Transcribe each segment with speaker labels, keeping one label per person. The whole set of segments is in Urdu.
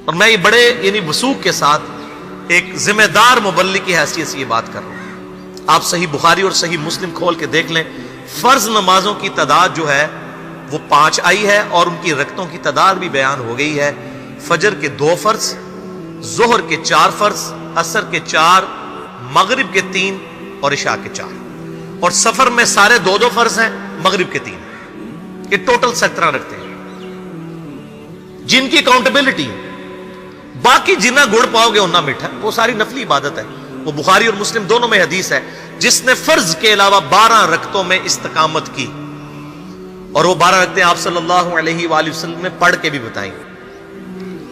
Speaker 1: اور میں یہ بڑے وثوق کے ساتھ ایک ذمہ دار مبلغ کی حیثیت سے یہ بات کر رہا ہوں. آپ صحیح بخاری اور صحیح مسلم کھول کے دیکھ لیں، فرض نمازوں کی تعداد جو ہے وہ 5 آئی ہے، اور ان کی رکعتوں کی تعداد بھی بیان ہو گئی ہے. فجر کے 2 فرض، ظہر کے 4 فرض، عصر کے 4، مغرب کے 3 اور عشاء کے 4. اور سفر میں سارے 2 فرض ہیں، مغرب کے 3. یہ ٹوٹل 17 رکھتے ہیں جن کی اکاؤنٹیبلٹی. باقی جنہ گڑ پاؤ گے انہ میٹھا، وہ ساری نفلی عبادت ہے. وہ بخاری اور مسلم دونوں میں حدیث ہے، جس نے فرض کے علاوہ 12 رکعتوں میں استقامت کی، اور وہ 12 رکعتیں آپ صلی اللہ علیہ وآلہ وسلم نے پڑھ کے بھی بتائیں.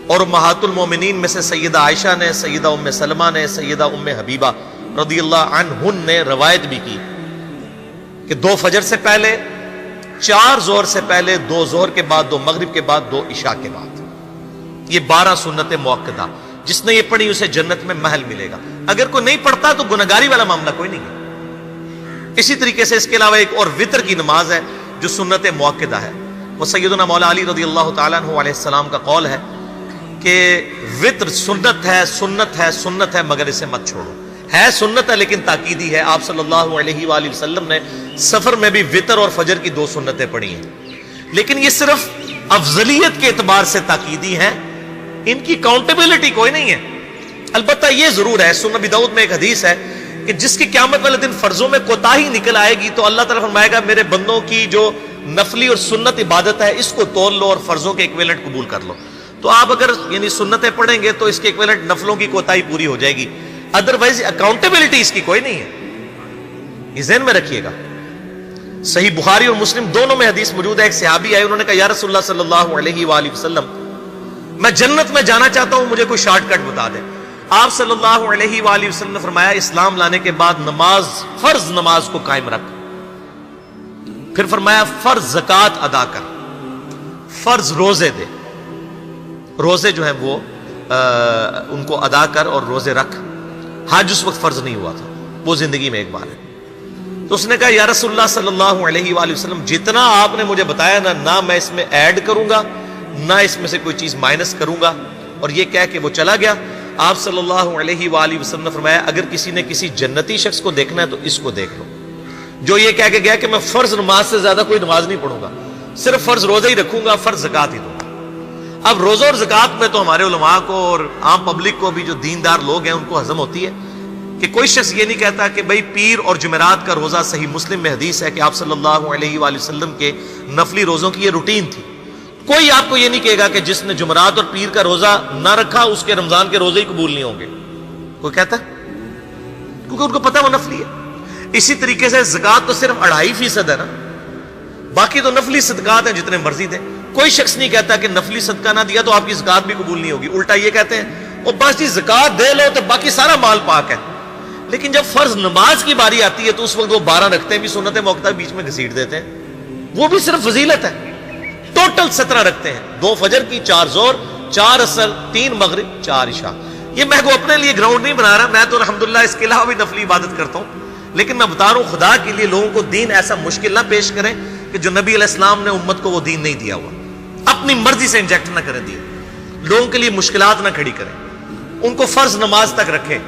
Speaker 1: اور امہات المومنین میں سے سیدہ عائشہ نے، سیدہ ام سلمہ نے، سیدہ ام حبیبہ رضی اللہ عنہن نے روایت بھی کی کہ 2 فجر سے پہلے، 4 ظہر سے پہلے، 2 ظہر کے بعد، 2 مغرب کے بعد، 2 عشاء کے بعد. یہ 12 سنت موقدہ، جس نے یہ پڑھی اسے جنت میں محل ملے گا. اگر کوئی نہیں پڑھتا تو گناہگاری والا معاملہ کوئی نہیں ہے. اسی طریقے سے اس کے علاوہ ایک اور وطر کی نماز ہے جو سنت موقدہ ہے. وہ سیدنا مولا علی رضی اللہ تعالیٰ عنہ علیہ السلام کا قول ہے کہ وطر سنت ہے، سنت ہے، سنت ہے، مگر اسے مت چھوڑو. ہے سنت ہے لیکن تاکیدی ہے. آپ صلی اللہ علیہ وآلہ وسلم نے سفر میں بھی وطر اور فجر کی 2 سنتیں پڑھی ہیں، لیکن یہ صرف افضلیت کے اعتبار سے تاکیدی ہیں، ان کی کاؤنٹیبلٹی کوئی نہیں ہے. البتہ یہ ضرور ہے، سنن ابی داؤد میں ایک حدیث ہے کہ جس کی قیامت والے دن فرضوں میں کوتاہی نکل آئے گی تو اللہ تعالیٰ فرمائے گا میرے بندوں کی جو نفلی اور سنت عبادت ہے اس کو تول لو اور فرضوں کے ایکویلنٹ قبول کر لو. تو آپ اگر سنتیں پڑھیں گے تو اس کے ایکویلنٹ نفلوں کی کوتاہی پوری ہو جائے گی، ادروائز اکاؤنٹیبلٹی اس کی کوئی نہیں ہے. یہ ذہن میں رکھیے گا. صحیح بخاری اور مسلم دونوں میں حدیث موجود ہے. ایک صحابی آئے، انہوں نے کہا یا رسول اللہ صلی اللہ علیہ وآلہ وسلم، میں جنت میں جانا چاہتا ہوں، مجھے کوئی شارٹ کٹ بتا دیں. آپ صلی اللہ علیہ وآلہ وسلم نے فرمایا اسلام لانے کے بعد نماز، فرض نماز کو قائم رکھ. پھر فرمایا فرض زکوٰۃ ادا کر، فرض روزے دے، روزے جو ہیں وہ ان کو ادا کر اور روزے رکھ. حج اس وقت فرض نہیں ہوا تھا، وہ زندگی میں ایک بار ہے. تو اس نے کہا یا رسول اللہ صلی اللہ علیہ وآلہ وسلم، جتنا آپ نے مجھے بتایا نہ میں اس میں ایڈ کروں گا نہ اس میں سے کوئی چیز مائنس کروں گا. اور یہ کہہ کے وہ چلا گیا. آپ صلی اللہ علیہ وآلہ وسلم نے فرمایا اگر کسی نے کسی جنتی شخص کو دیکھنا ہے تو اس کو دیکھ لو، جو یہ کہہ کے گیا کہ میں فرض نماز سے زیادہ کوئی نماز نہیں پڑھوں گا، صرف فرض روزہ ہی رکھوں گا، فرض زکوٰۃ ہی دوں گا. اب روزہ اور زکوٰۃ میں تو ہمارے علماء کو اور عام پبلک کو بھی جو دیندار لوگ ہیں ان کو ہضم ہوتی ہے کہ کوئی شخص یہ نہیں کہتا کہ بھئی پیر اور جمعرات کا روزہ. صحیح مسلم میں حدیث ہے کہ آپ صلی اللہ علیہ وآلہ وسلم کے نفلی روزوں کی یہ روٹین تھی. کوئی آپ کو یہ نہیں کہے گا کہ جس نے جمعرات اور پیر کا روزہ نہ رکھا اس کے رمضان کے روزے ہی قبول نہیں ہوں گے. کوئی کہتا ہے؟ کیونکہ ان کو پتہ وہ نفلی ہے. اسی طریقے سے زکوٰۃ تو صرف 2.5% ہے نا، باقی تو نفلی صدقات ہیں جتنے مرضی دیں. کوئی شخص نہیں کہتا کہ نفلی صدقہ نہ دیا تو آپ کی زکوٰۃ بھی قبول نہیں ہوگی. الٹا یہ کہتے ہیں اور بس جی زکوٰۃ دے لو تو باقی سارا مال پاک ہے. لیکن جب فرض نماز کی باری آتی ہے تو اس وقت وہ 12 رکھتے ہیں بھی سنت موقدہ بیچ میں گھسیٹ دیتے ہیں. وہ بھی صرف فضیلت ہے. ٹوٹل 17 رکھتے ہیں، 2 فجر کی، 4 ظہر، 4 عصر، 3 مغرب، 4 عشاء. یہ میں کو اپنے لیے گراؤنڈ نہیں بنا رہا، میں تو الحمدللہ اس کے علاوہ بھی نفلی عبادت کرتا ہوں. لیکن میں بتا رہا ہوں خدا کے لیے لوگوں کو دین ایسا مشکل نہ پیش کریں کہ جو نبی علیہ السلام نے امت کو وہ دین نہیں دیا ہوا. اپنی مرضی سے انجیکٹ نہ کریں دین، لوگوں کے لیے مشکلات نہ کھڑی کریں. ان کو فرض نماز تک رکھیں.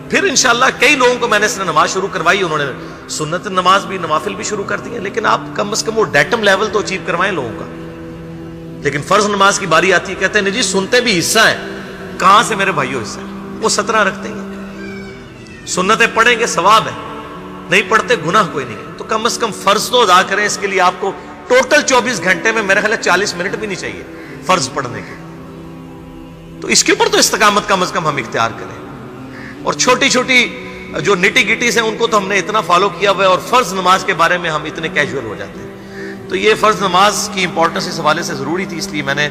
Speaker 1: پھر انشاءاللہ کئی لوگوں کو میں نے اس نے نماز شروع کروائی، انہوں نے سنت نماز بھی، نوافل بھی شروع کر دی ہیں. لیکن آپ کم از کم وہ ڈیٹم لیول تو اچیو کروائیں لوگوں کا. لیکن فرض نماز کی باری آتی ہے کہتے ہیں جی سنتے بھی حصہ ہے. کہاں سے میرے بھائیوں حصہ ہے؟ وہ 17 رکھتے ہیں، سنتیں پڑھیں گے ثواب ہے، نہیں پڑھتے گناہ کوئی نہیں. تو کم از کم فرض تو ادا کریں. اس کے لیے آپ کو ٹوٹل 24 گھنٹے میں میرے خیال ہے 40 منٹ بھی نہیں چاہیے فرض پڑھنے کے. تو اس کے اوپر تو استقامت کم از کم ہم اختیار کریں. اور چھوٹی چھوٹی جو نٹی گٹیز ہیں ان کو تو ہم نے اتنا فالو کیا ہوا ہے، اور فرض نماز کے بارے میں ہم اتنے کیجول ہو جاتے ہیں. تو یہ فرض نماز کی امپورٹنس اس حوالے سے ضروری تھی، اس لیے میں نے